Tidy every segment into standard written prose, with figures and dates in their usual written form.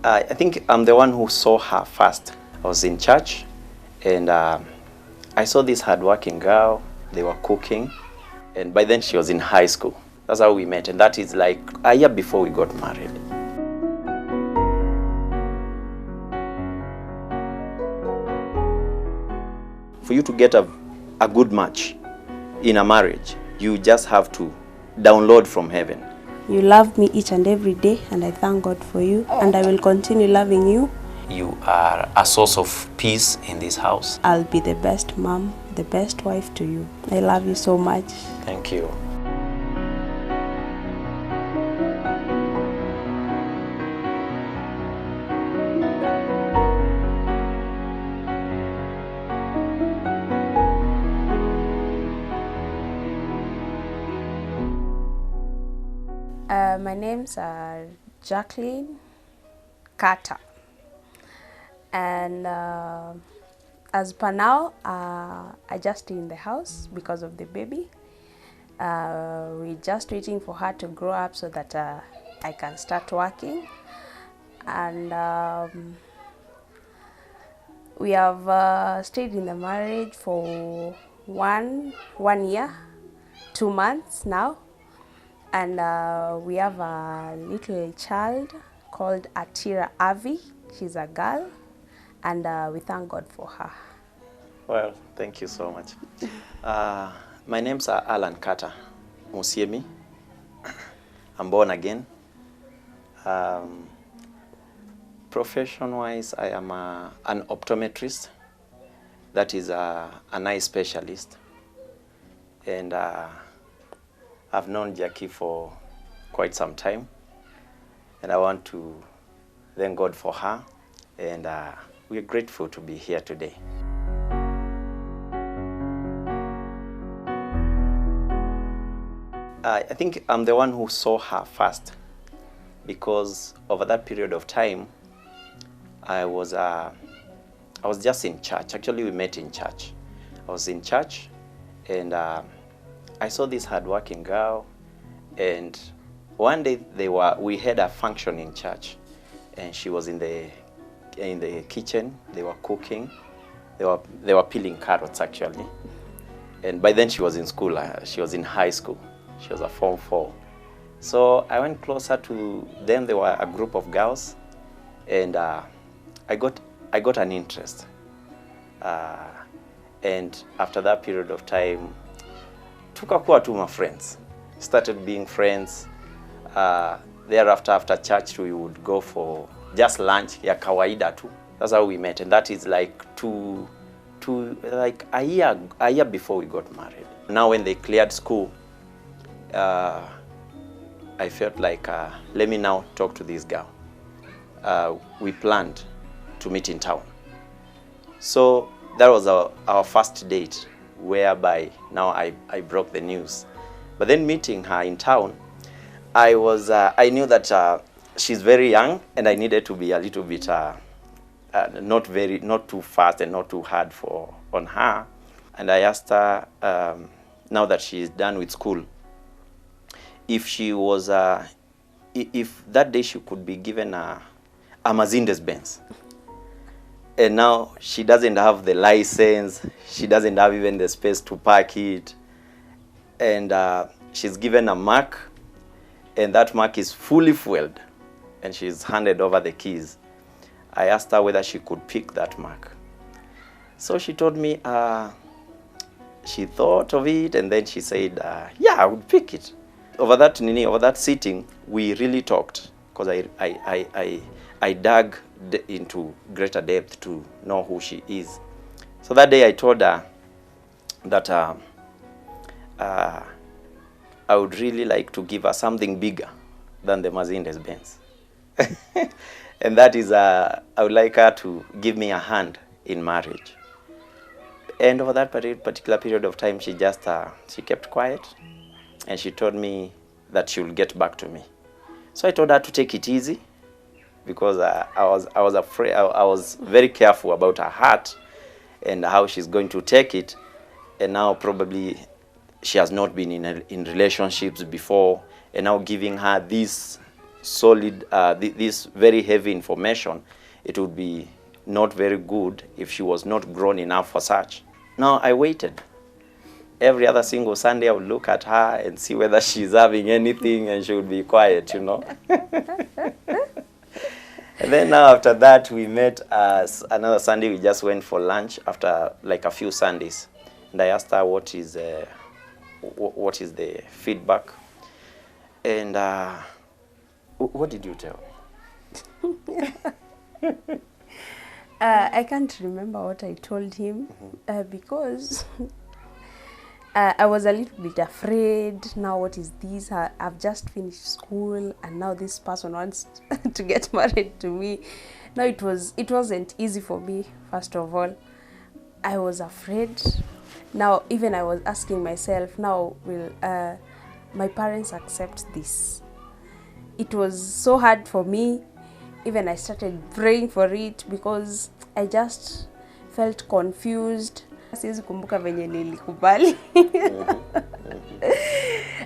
I think I'm the one who saw her first. I was in church, and I saw this hardworking girl. They were cooking, and by then she was in high school. That's how we met, and that is like a year before we got married. For you to get a good match in a marriage, you just have to download from heaven. You love me each and every day, and I thank God for you, and I will continue loving you. You are a source of peace in this house. I'll be the best mom, the best wife to you. I love you so much. Thank you. My name's Jacqueline Carter, and as per now, I just stay in the house because of the baby. We're just waiting for her to grow up so that I can start working, and we have stayed in the marriage for one year, 2 months now. And we have a little child called Atira Avi. She's a girl, and we thank God for her. Well, thank you so much. My name's Alan Carter Musiemi. I'm born again. Profession-wise, I am an optometrist. That is an eye specialist. And I've known Jackie for quite some time, and I want to thank God for her, and we're grateful to be here today. I think I'm the one who saw her first, because over that period of time, I was just in church. Actually, we met in church. I was in church, and I saw this hardworking girl, and one day we had a function in church, and she was in the kitchen. They were cooking. They were peeling carrots actually, and by then she was in school. She was in high school. She was a Form 4. So I went closer to them. They were a group of girls, and I got an interest. And after that period of time, tukakuwa tu my friends. Started being friends. Thereafter, after church, we would go for just lunch, ya kawaida tu. That's how we met, and that is like like a year before we got married. Now, when they cleared school, I felt like let me now talk to this girl. We planned to meet in town. So that was our first date, whereby now I broke the news. But then meeting her in town, I knew that she's very young, and I needed to be a little bit not too fast and not too hard on her. And I asked her, now that she's done with school, if she was if that day she could be given a Mercedes-Benz. And now she doesn't have the license, she doesn't have even the space to park it, and she's given a Mac, and that Mac is fully fueled, and she's handed over the keys. I asked her whether she could pick that Mac. So she told me she thought of it, and then she said, yeah, I would pick it. Over that sitting, we really talked, because I dug into greater depth to know who she is. So that day I told her that I would really like to give her something bigger than the Mercedes-Benz. And that is, I would like her to give me a hand in marriage. And over that particular period of time, she just, she kept quiet, and she told me that she will get back to me. So I told her to take it easy, because I was afraid. I was very careful about her heart and how she's going to take it. And now probably she has not been in relationships before, and now giving her this solid, this very heavy information, it would be not very good if she was not grown enough for such. Now I waited. Every other single Sunday I would look at her and see whether she's having anything, and she would be quiet, you know. And then now after that we met another Sunday. We just went for lunch after like a few Sundays. And I asked her what is the feedback. And what did you tell me? I can't remember what I told him because I was a little bit afraid. Now what is this? I've just finished school and now this person wants to get married to me. No, it wasn't easy for me. First of all, I was afraid. Now even I was asking myself, now will my parents accept this? It was so hard for me. Even I started praying for it because I just felt confused. Siwezi kumbuka venye nilikubali.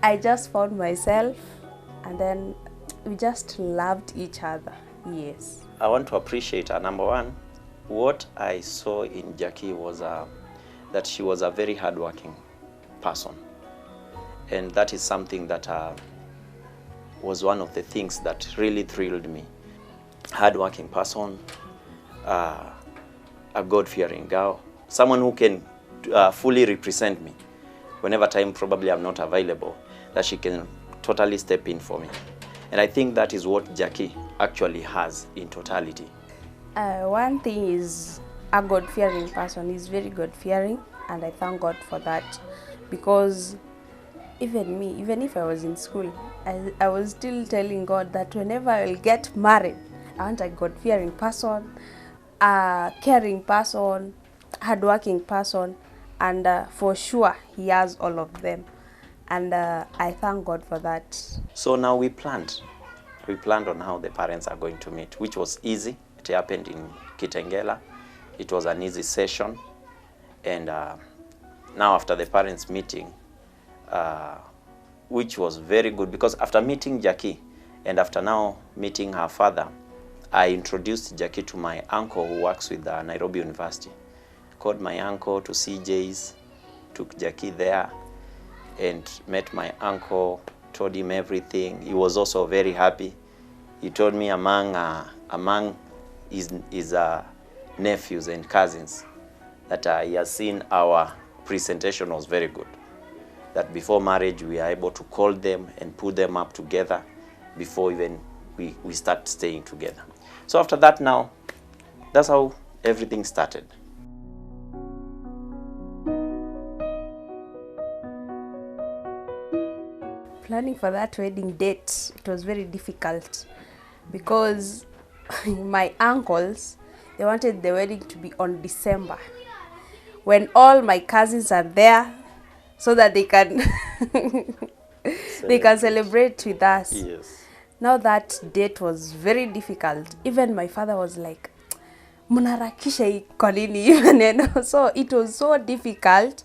I just found myself, and then we just loved each other. Yes. I want to appreciate her. Number one, what I saw in Jackie was that she was a very hardworking person. And that is something that was one of the things that really thrilled me. Hardworking person, a God-fearing girl, someone who can fully represent me whenever time probably I'm not available, that she can totally step in for me. And I think that is what Jackie actually has in totality. One thing is a God-fearing person. Is very God-fearing, and I thank God for that, because even me, even if I was in school, I was still telling God that whenever I will get married, I want a God-fearing person, a caring person, hardworking person, and for sure he has all of them, and I thank God for that. So now we planned on how the parents are going to meet, which was easy. It happened in Kitengela. It was an easy session, and now after the parents meeting, which was very good, because after meeting Jackie and after now meeting her father, I introduced Jackie to my uncle who works with Nairobi University. Called my uncle to CJ's, took Jackie there and met my uncle, told him everything. He was also very happy. He told me among his nephews and cousins that he has seen our presentation was very good. That before marriage we are able to call them and put them up together before even we start staying together. So after that now, that's how everything started. Planning for that wedding date, it was very difficult because my uncles, they wanted the wedding to be on December, when all my cousins are there, so that they can they can celebrate with us. Yes. Now that date was very difficult. Even my father was like, "Munarakisha hii kwa nini hii maneno?" So it was so difficult.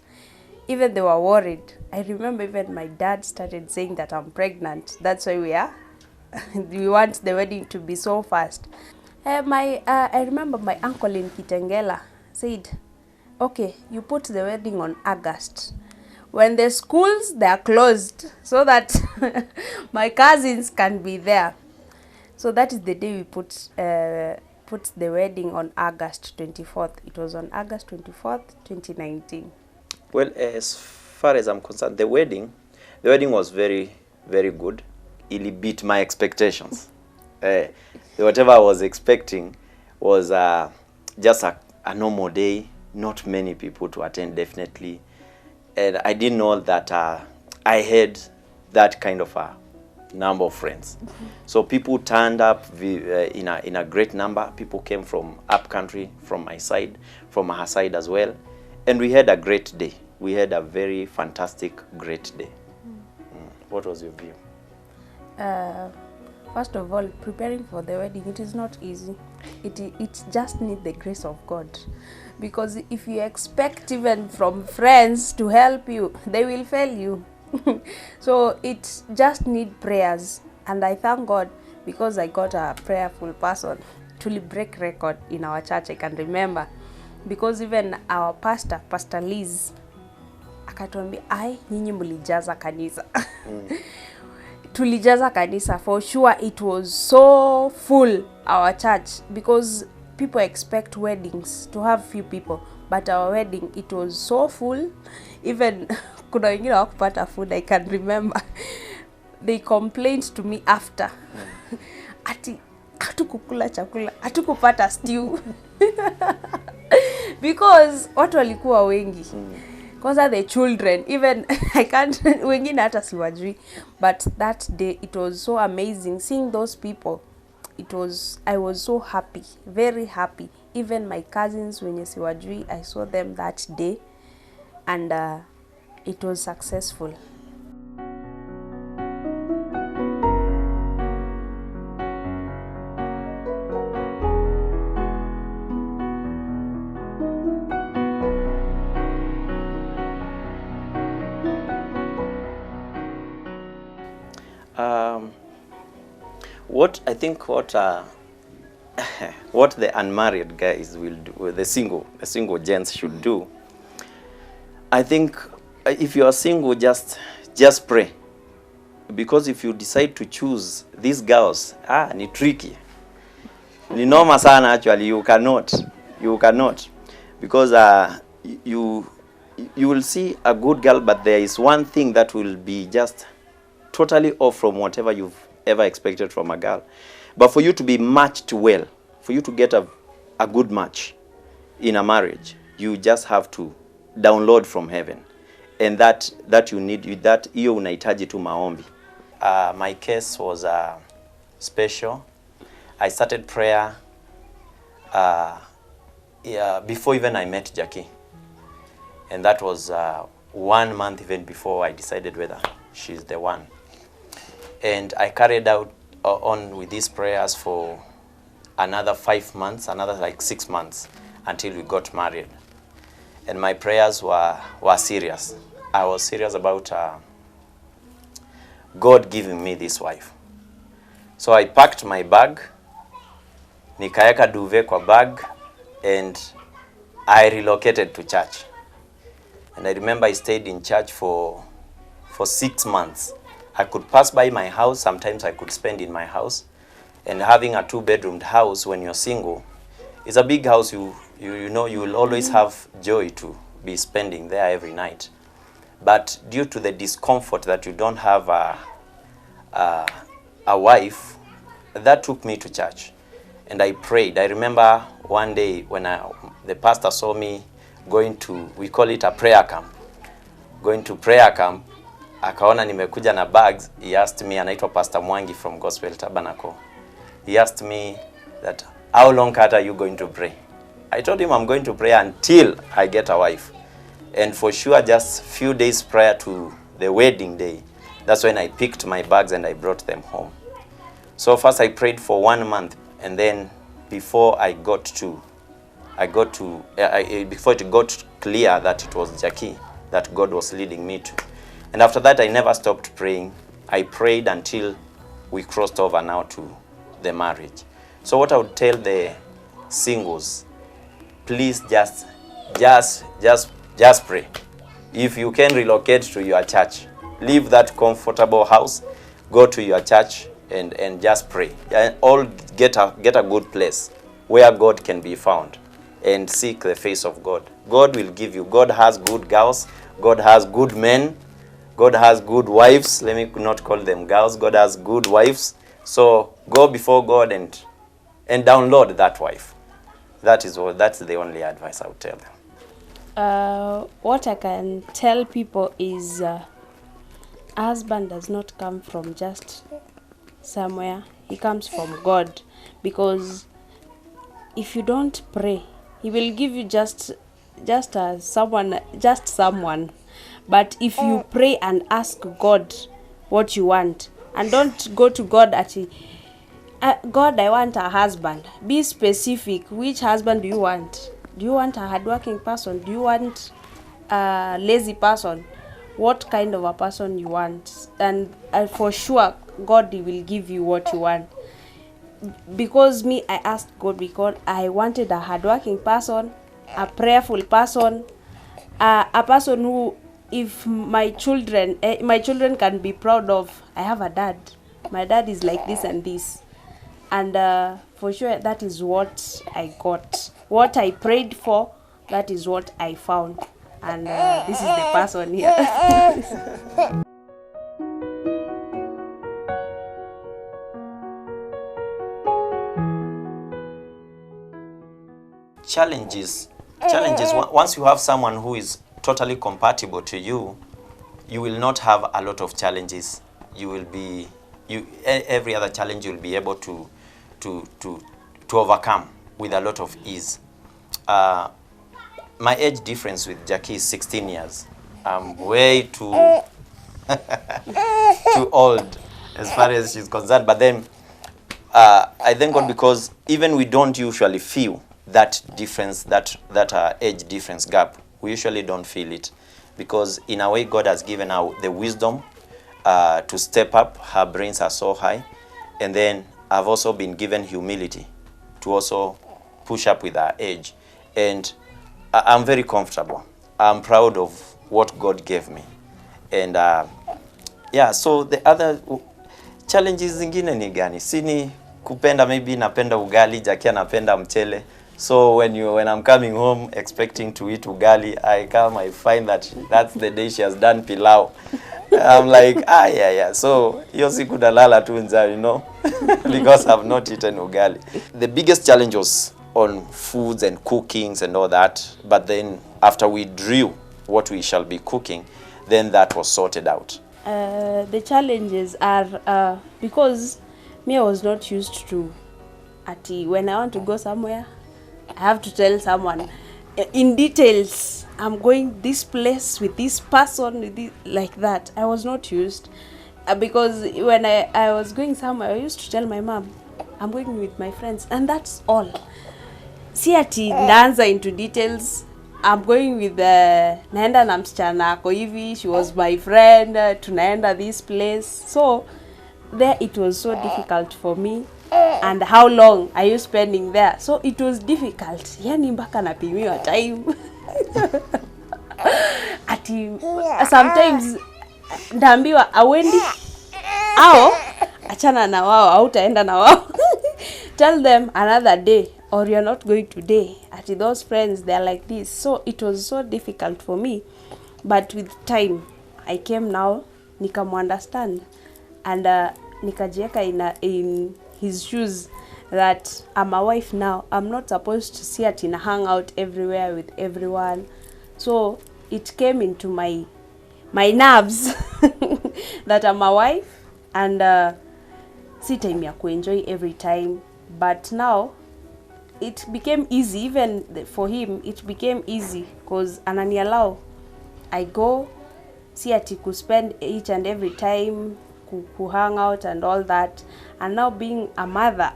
Even they were worried. I remember even my dad started saying that I'm pregnant. That's why we want the wedding to be so fast. I remember my uncle in Kitengela said, "Okay, you put the wedding on August, when the schools, they are closed, so that my cousins can be there." So that is the day we put the wedding on August 24th. It was on August 24th, 2019. Well, as far as I'm concerned, the wedding was very, very good. It beat my expectations. Whatever I was expecting was just a normal day, not many people to attend, definitely. And I didn't know that I had that kind of a number of friends. So people turned up in a great number. People came from up country, from my side, from her side as well. And we had a great day. We had a very fantastic, great day. What was your view? First of all, preparing for the wedding, it is not easy. It just needs the grace of God. Because if you expect even from friends to help you, they will fail you. So it just needs prayers. And I thank God because I got a prayerful person. To break record in our church, I can remember, because even our Pastor Liz, akatuambia, ai, nyinyi mlijaza kanisa. Tulijaza kanisa, for sure. It was so full, our church, because people expect weddings to have few people, but our wedding, it was so full. Even kuna wengine hawakupata food, I can remember. They complained to me after. Ati hatukukula chakula, hatukupata stew. Because watu walikuwa wengi. Because the children, even I can't, wengine hata siwajui. But that day, it was so amazing seeing those people. I was so happy, very happy. Even my cousins, wenye siwajui, I saw them that day. And it was successful. What I think what the unmarried guys will do, the single gents should do, I think if you are single, just pray, because if you decide to choose these girls, ni tricky, ni noma sana. Actually, you cannot, because you will see a good girl, but there is one thing that will be just totally off from whatever you've ever expected from a girl. But for you to be matched well, for you to get a good match in a marriage, you just have to download from heaven, and that you need, that hiyo unahitaji tu maombi. My case was special. I started prayer before even I met Jackie, and that was 1 month even before I decided whether she's the one. And I carried on with these prayers for another 5 months, another like 6 months, until we got married. And my prayers were serious. I was serious about God giving me this wife. So I packed my bag, nikaeka duvet kwa bag, and I relocated to church. And I remember I stayed in church for 6 months. I could pass by my house, sometimes I could spend in my house. And having a 2-bedroomed house when you're single is a big house. You know you will always have joy to be spending there every night. But due to the discomfort that you don't have a wife, that took me to church. And I prayed. I remember one day when the pastor saw me going to, we call it a prayer camp, going to prayer camp, akaona nimekuja na bags. He asked me, anaitwa Pastor Mwangi from Gospel Tabernacle. He asked me that, how long are you going to pray? I told him I'm going to pray until I get a wife. And for sure, just few days prior to the wedding day, that's when I picked my bags and I brought them home. So first I prayed for 1 month, and then before it got clear that it was Jackie that God was leading me to. And after that, I never stopped praying. I prayed until we crossed over now to the marriage. So what I would tell the singles, please just pray. If you can relocate to your church, leave that comfortable house, go to your church and just pray. And all get a good place where God can be found, and seek the face of God. God will give you. God has good girls. God has good men. God has good wives. Let me not call them girls. God has good wives. So go before God and download that wife. That's the only advice I would tell them. What I can tell people is a husband does not come from just somewhere. He comes from God, because if you don't pray, he will give you just someone. But if you pray and ask God what you want, and don't go to God at God, I want a husband. Be specific. Which husband do you want? Do you want a hardworking person? Do you want a lazy person? What kind of a person you want? And for sure, God will give you what you want. because me, I asked God because I wanted a hardworking person, a prayerful person, a person who, if my children can be proud of, I have a dad. My dad is like this and this. And for sure, that is what I got. What I prayed for, that is what I found. And this is the person here. Challenges. Once you have someone who is totally compatible to you, you will not have a lot of challenges. You will be, every other challenge you'll be able to overcome with a lot of ease. My age difference with Jackie is 16 years. I'm way too too old as far as she's concerned. But then I thank God because even we don't usually feel that difference, that age difference gap. We usually don't feel it because in a way God has given her the wisdom to step up. Her brains are so high. And then I've also been given humility to also push up with her age. And I'm very comfortable. I'm proud of what God gave me. And yeah, so the other challenges zingine ni gani? Sini kupenda, maybe napenda ugali, Jackie anapenda mchele. So when I'm coming home expecting to eat ugali, I find that that's the day she has done pilau. I'm like, yeah. So hiyo siku dalala tu njaa, you know, because I've not eaten ugali. The biggest challenge was on foods and cookings and all that. But then after we drew what we shall be cooking, then that was sorted out. The challenges are because me, I was not used to when I want to go somewhere, I have to tell someone in details, I'm going this place with this person, with this, like that. I was not used because when I was going somewhere, I used to tell my mom, I'm going with my friends, and that's all. Si ati ndaanza into details. I'm going with naenda na msichana ako hivi, she was my friend, tunaenda this place. So there it was so difficult for me. And how long are you spending there? So it was difficult. Yani mpaka napimiwa time. Ati sometimes ndaambiwa awendi ao achana na wao, hautaenda na wao. Tell them another day, or you're not going today. Ati those friends, they're like this. So it was so difficult for me. But with time, I came now, nikamuunderstand. And nikajieka in his shoes that I'm a wife now. I'm not supposed to see it in a hangout everywhere with everyone. So it came into my nerves that I'm a wife and see time ya kuenjoy every time. But now it became easy, even for him it became easy because ananiallow I go see ati ku spend each and every time ku hang out and all that. And now being a mother,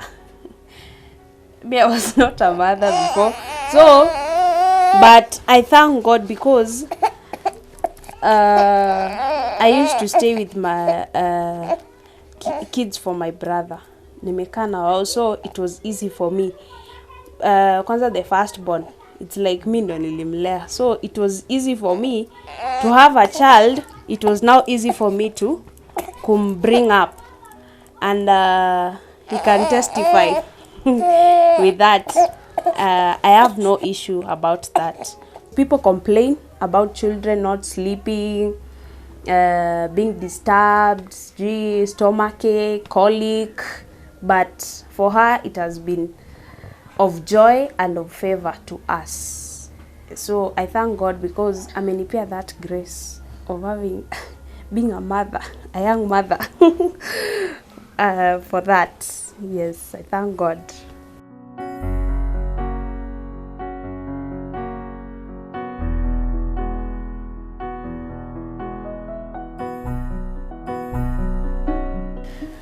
me, I was not a mother before. So, but I thank God because I used to stay with my kids for my brother. Nimekaa na wao, so it was easy for me. Kwanza the firstborn, it's like me ndo nilimlea. So it was easy for me to have a child. It was now easy for me to bring up. And he can testify with that. I have no issue about that. People complain about children not sleeping, being disturbed, stomachache, colic. But for her, it has been of joy and of favor to us. So I thank God because amenipea that grace of having being a mother, a young mother. For that, yes, I thank God.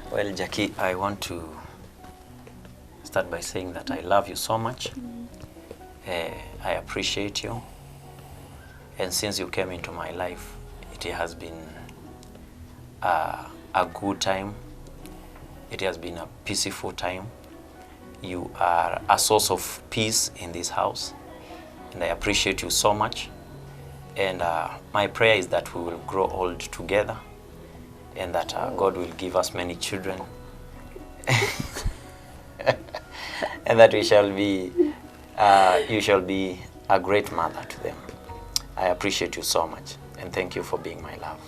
Well, Jackie, I want to start by saying that I love you so much. I appreciate you. And since you came into my life, it has been a good time. It has been a peaceful time. you are a source of peace in this house, and I appreciate you so much. And my prayer is that we will grow old together, and that God will give us many children, and that we shall be, you shall be a great mother to them. I appreciate you so much, and thank you for being my love.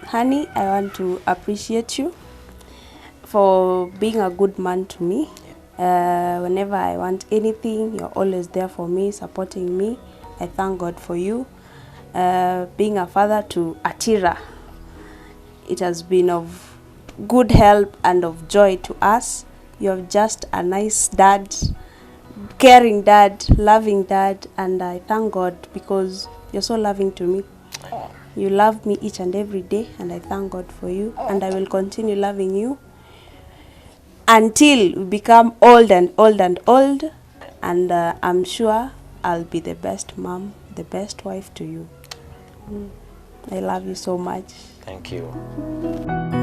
Honey, I want to appreciate you for being a good man to me. Whenever I want anything, you're always there for me, supporting me. I thank God for you. Being a father to Atira, it has been of good help and of joy to us. You're just a nice dad, caring dad, loving dad, and I thank God because you're so loving to me. You love me each and every day, and I thank God for you, and I will continue loving you until we become old and old and old, and I'm sure I'll be the best mom, the best wife to you. I love you so much. Thank you.